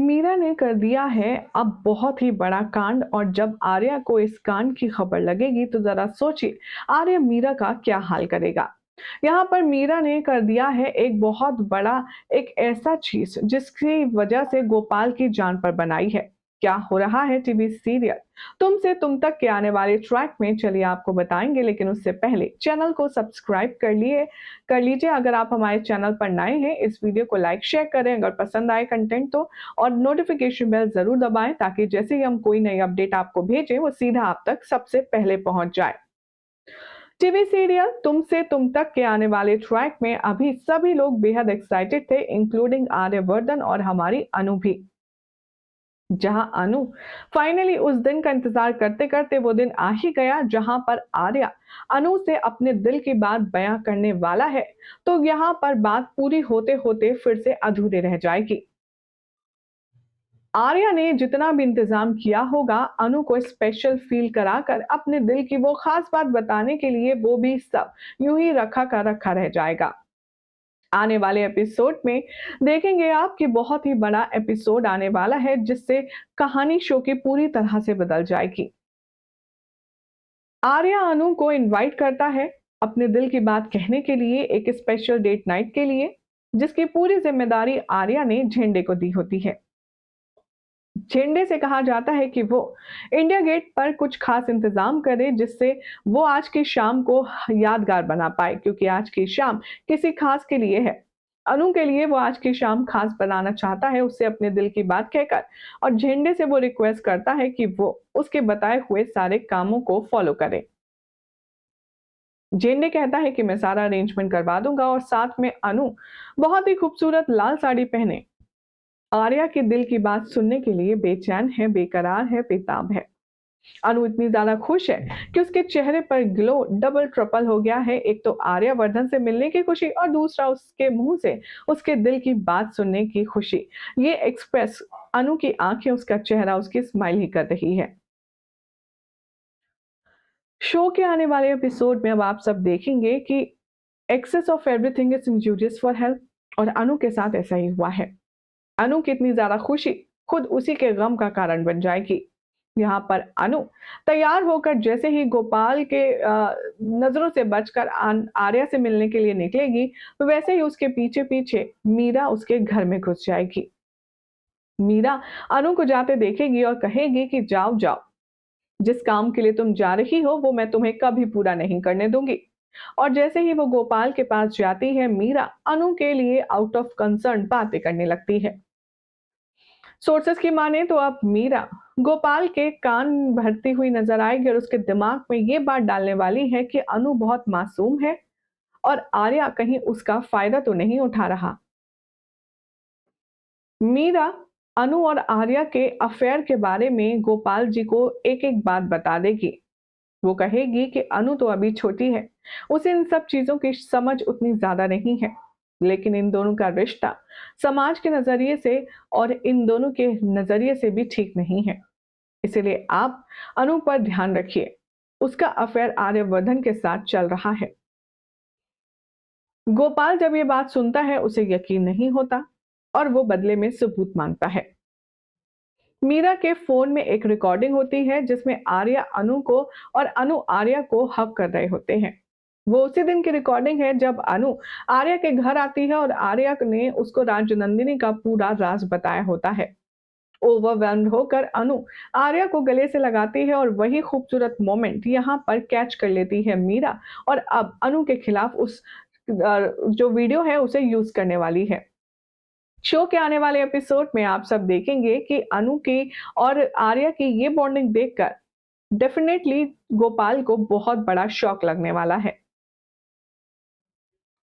मीरा ने कर दिया है अब बहुत ही बड़ा कांड। और जब आर्या को इस कांड की खबर लगेगी तो जरा सोचिए आर्या मीरा का क्या हाल करेगा। यहाँ पर मीरा ने कर दिया है एक बहुत बड़ा, एक ऐसा चीज जिसकी वजह से गोपाल की जान पर बनाई है। क्या हो रहा है टीवी सीरियल तुमसे तुम तक के आने वाले ट्रैक में चलिए आपको बताएंगे, लेकिन उससे पहले चैनल को सब्सक्राइब कर लीजिए अगर आप हमारे चैनल पर नए हैं। इस वीडियो को लाइक शेयर करें अगर पसंद आए कंटेंट तो, और नोटिफिकेशन बेल जरूर दबाएं ताकि जैसे ही हम कोई नई अपडेट आपको भेजें वो सीधा आप तक सबसे पहले पहुंच जाए। टीवी सीरियल तुमसे तुम तक के आने वाले ट्रैक में अभी सभी लोग बेहद एक्साइटेड थे, इंक्लूडिंग आर्यवर्धन और हमारी अनु भी। जहां अनु फाइनली उस दिन का इंतजार करते करते वो दिन आ ही गया जहां पर आर्या अनु से अपने दिल की बात बयां करने वाला है, तो यहाँ पर बात पूरी होते होते फिर से अधूरे रह जाएगी। आर्या ने जितना भी इंतजाम किया होगा अनु को स्पेशल फील कराकर अपने दिल की वो खास बात बताने के लिए, वो भी सब यूं ही रखा का रखा रह जाएगा। आने वाले एपिसोड में देखेंगे आप कि बहुत ही बड़ा एपिसोड आने वाला है जिससे कहानी शो की पूरी तरह से बदल जाएगी। आर्या अनु को इनवाइट करता है अपने दिल की बात कहने के लिए एक स्पेशल डेट नाइट के लिए, जिसकी पूरी जिम्मेदारी आर्या ने झेंडे को दी होती है। झेंडे से कहा जाता है कि वो इंडिया गेट पर कुछ खास इंतजाम करे जिससे वो आज की शाम को यादगार बना पाए, क्योंकि आज की शाम किसी खास के लिए है। अनु के लिए वो आज की शाम खास बनाना चाहता है, उससे अपने दिल की बात कहकर, और झेंडे से वो रिक्वेस्ट करता है कि वो उसके बताए हुए सारे कामों को फॉलो करे। झेंडे कहता है कि मैं सारा अरेंजमेंट करवा दूंगा, और साथ में अनु बहुत ही खूबसूरत लाल साड़ी पहने आर्या के दिल की बात सुनने के लिए बेचैन है, बेकरार है, बेताब है। अनु इतनी ज्यादा खुश है कि उसके चेहरे पर ग्लो डबल ट्रिपल हो गया है। एक तो आर्यवर्धन से मिलने की खुशी और दूसरा उसके मुंह से उसके दिल की बात सुनने की खुशी। ये एक्सप्रेस अनु की आंखें, उसका चेहरा, उसकी स्माइल ही कर रही है। शो के आने वाले एपिसोड में अब आप सब देखेंगे कि excess of everything is injurious for health, और अनु के साथ ऐसा ही हुआ है। अनु की इतनी ज्यादा खुशी खुद उसी के गम का कारण बन जाएगी। यहाँ पर अनु तैयार होकर जैसे ही गोपाल के नजरों से बचकर आर्या से मिलने के लिए निकलेगी, तो वैसे ही उसके पीछे पीछे मीरा उसके घर में घुस जाएगी। मीरा अनु को जाते देखेगी और कहेगी कि जाओ जाओ, जिस काम के लिए तुम जा रही हो वो मैं तुम्हें कभी पूरा नहीं करने दूंगी। और जैसे ही वो गोपाल के पास जाती है, मीरा अनु के लिए आउट ऑफ कंसर्न बातें करने लगती है। सोर्सेस की माने तो अब मीरा गोपाल के कान भरती हुई नजर आएगी और उसके दिमाग में ये बात डालने वाली है कि अनु बहुत मासूम है और आर्या कहीं उसका फायदा तो नहीं उठा रहा। मीरा अनु और आर्या के अफेयर के बारे में गोपाल जी को एक एक बात बता देगी। वो कहेगी कि अनु तो अभी छोटी है, उसे इन सब चीजों की समझ उतनी ज्यादा नहीं है, लेकिन इन दोनों का रिश्ता समाज के नजरिए से और इन दोनों के नजरिए से भी ठीक नहीं है। इसलिए आप अनु पर ध्यान रखिए, उसका अफेयर आर्यवर्धन के साथ चल रहा है। गोपाल जब ये बात सुनता है उसे यकीन नहीं होता और वो बदले में सबूत मांगता है। मीरा के फोन में एक रिकॉर्डिंग होती है जिसमें आर्या अनु को और अनु आर्या को हक कर रहे होते हैं। वो उसी दिन की रिकॉर्डिंग है जब अनु आर्या के घर आती है और आर्या ने उसको राजनंदिनी का पूरा राज बताया होता है। ओवरवेल्म्ड होकर अनु आर्या को गले से लगाती है और वही खूबसूरत मोमेंट यहाँ पर कैच कर लेती है मीरा, और अब अनु के खिलाफ उस जो वीडियो है उसे यूज करने वाली है। शो के आने वाले एपिसोड में आप सब देखेंगे कि अनु की और आर्या की ये बॉन्डिंग देखकर डेफिनेटली गोपाल को बहुत बड़ा शॉक लगने वाला है।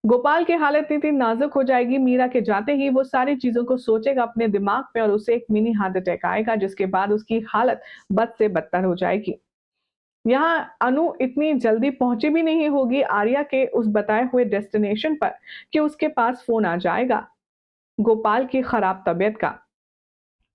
गोपाल की हालत इतनी नाजुक हो जाएगी, मीरा के जाते ही वो सारी चीजों को सोचेगा अपने दिमाग में और उसे एक मिनी हार्ट अटैक आएगा, जिसके बाद उसकी हालत बद से बदतर हो जाएगी। यहाँ अनु इतनी जल्दी पहुंची भी नहीं होगी आर्या के उस बताए हुए डेस्टिनेशन पर कि उसके पास फोन आ जाएगा गोपाल की खराब तबीयत का।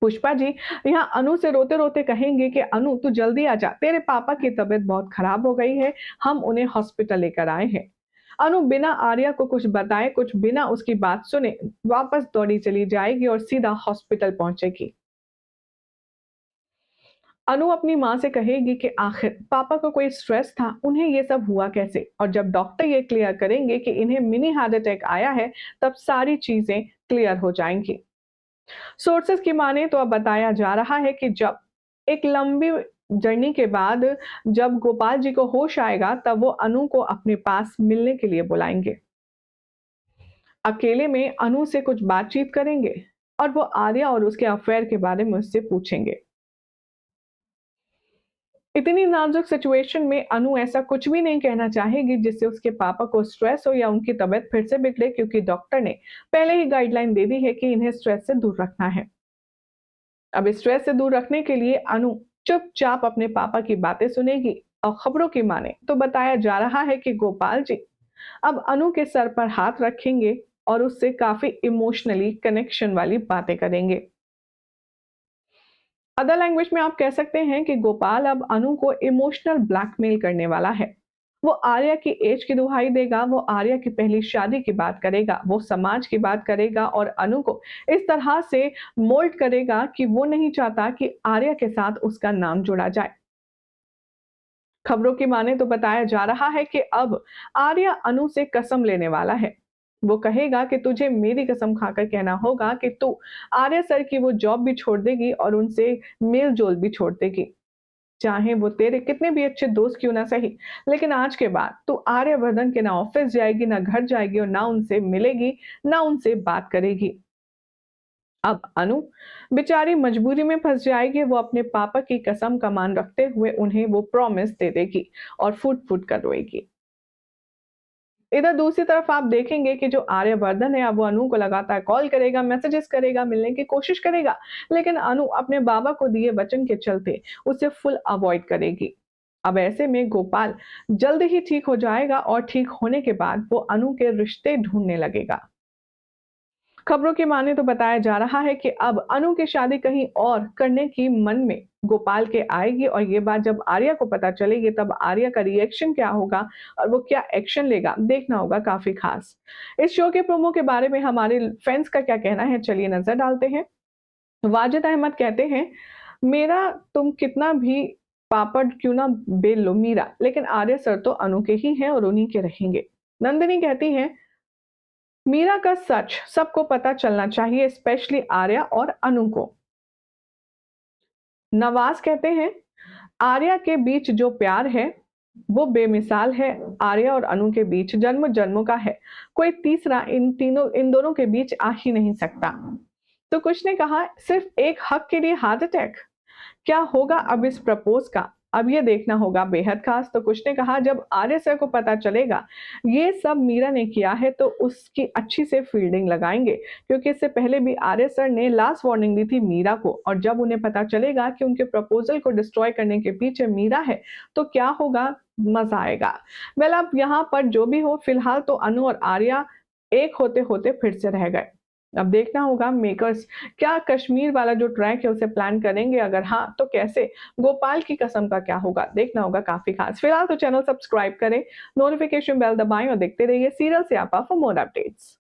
पुष्पा जी यहाँ अनु से रोते रोते कहेंगे कि अनु तू जल्दी आ जा, तेरे पापा की तबीयत बहुत खराब हो गई है, हम उन्हें हॉस्पिटल लेकर आए हैं। अनु बिना आर्या को कुछ बताए, कुछ बिना उसकी बात सुने वापस दौड़ी चली जाएगी और सीधा हॉस्पिटल पहुंचेगी। अनु अपनी माँ से कहेगी कि आखिर पापा को कोई स्ट्रेस था, उन्हें ये सब हुआ कैसे? और जब डॉक्टर ये क्लियर करेंगे कि इन्हें मिनी हार्ट अटैक आया है, तब सारी चीजें क्लियर हो जाएंगी। सोर्सेस की माने तो अब बताया जा रहा है कि जब एक लंबी जर्नी के बाद जब गोपाल जी को होश आएगा, तब वो अनु को अपने पास मिलने के लिए बुलाएंगे। अकेले में अनु से कुछ बातचीत करेंगे और वो आर्या और उसके अफेयर के बारे में उससे पूछेंगे। इतनी नाजुक सिचुएशन में अनु ऐसा कुछ भी नहीं कहना चाहेगी जिससे उसके पापा को स्ट्रेस हो या उनकी तबीयत फिर से बिगड़े, क्योंकि डॉक्टर ने पहले ही गाइडलाइन दे दी है कि इन्हें स्ट्रेस से दूर रखना है। अब स्ट्रेस से दूर रखने के लिए अनु चुपचाप अपने पापा की बातें सुनेगी और खबरों की माने तो बताया जा रहा है कि गोपाल जी अब अनु के सर पर हाथ रखेंगे और उससे काफी इमोशनली कनेक्शन वाली बातें करेंगे। अदर लैंग्वेज में आप कह सकते हैं कि गोपाल अब अनु को इमोशनल ब्लैकमेल करने वाला है। वो आर्या की एज की दुहाई देगा, वो आर्या की पहली शादी की बात करेगा, वो समाज की बात करेगा और अनु को इस तरह से मोल्ड करेगा कि वो नहीं चाहता कि आर्या के साथ उसका नाम जोड़ा जाए। खबरों की माने तो बताया जा रहा है कि अब आर्या अनु से कसम लेने वाला है। वो कहेगा कि तुझे मेरी कसम खाकर कहना होगा कि तू आर्या सर की वो जॉब भी छोड़ देगी और उनसे मेल जोल भी छोड़ देगी, चाहे वो तेरे कितने भी अच्छे दोस्त क्यों ना सही। लेकिन आज के बाद तू आर्यवर्धन के ना ऑफिस जाएगी, ना घर जाएगी और ना उनसे मिलेगी, ना उनसे बात करेगी। अब अनु बेचारी मजबूरी में फंस जाएगी, वो अपने पापा की कसम का मान रखते हुए उन्हें वो प्रॉमिस दे देगी और फूट फूट कर रोएगी। इधर दूसरी तरफ आप देखेंगे कि जो आर्यवर्धन है, अब वो अनु को लगातार कॉल करेगा, मैसेजेस करेगा, मिलने की कोशिश करेगा, लेकिन अनु अपने बाबा को दिए वचन के चलते उसे फुल अवॉइड करेगी। अब ऐसे में गोपाल जल्द ही ठीक हो जाएगा और ठीक होने के बाद वो अनु के रिश्ते ढूंढने लगेगा। खबरों की माने तो बताया जा रहा है कि अब अनु की शादी कहीं और करने की मन में गोपाल के आएगी और ये बात जब आर्या को पता चलेगी, तब आर्या का रिएक्शन क्या होगा और वो क्या एक्शन लेगा, देखना होगा काफी खास। इस शो के प्रोमो के बारे में हमारे फैंस का क्या कहना है, चलिए नजर डालते हैं। वाजिद अहमद कहते हैं, मेरा तुम कितना भी पापड़ क्यों ना बेल लो मीरा, लेकिन आर्य सर तो अनु के ही हैं और उन्हीं के रहेंगे। नंदिनी कहती हैं, मीरा का सच सबको पता चलना चाहिए, स्पेशली आर्या और अनु को। नवाज कहते हैं, आर्या के बीच जो प्यार है वो बेमिसाल है, आर्या और अनु के बीच जन्म जन्मों का है, कोई तीसरा इन दोनों के बीच आ ही नहीं सकता। तो कुछ ने कहा, सिर्फ एक हक के लिए हार्ट अटैक, क्या होगा अब इस प्रपोज का, अब ये देखना होगा बेहद खास। तो कुछ ने कहा, जब आर्य सर को पता चलेगा ये सब मीरा ने किया है तो उसकी अच्छी से फील्डिंग लगाएंगे, क्योंकि इससे पहले भी आर्य सर ने लास्ट वार्निंग दी थी मीरा को, और जब उन्हें पता चलेगा कि उनके प्रपोजल को डिस्ट्रॉय करने के पीछे मीरा है तो क्या होगा, मजा आएगा। वेल, अब यहाँ पर जो भी हो, फिलहाल तो अनु और आर्या एक होते होते फिर से रह गए। अब देखना होगा मेकर्स क्या कश्मीर वाला जो ट्रैक है उसे प्लान करेंगे, अगर हाँ तो कैसे, गोपाल की कसम का क्या होगा, देखना होगा काफी खास। फिलहाल तो चैनल सब्सक्राइब करें, नोटिफिकेशन बेल दबाएं और देखते रहिए सीरियल स्यापा फॉर मोर अपडेट्स।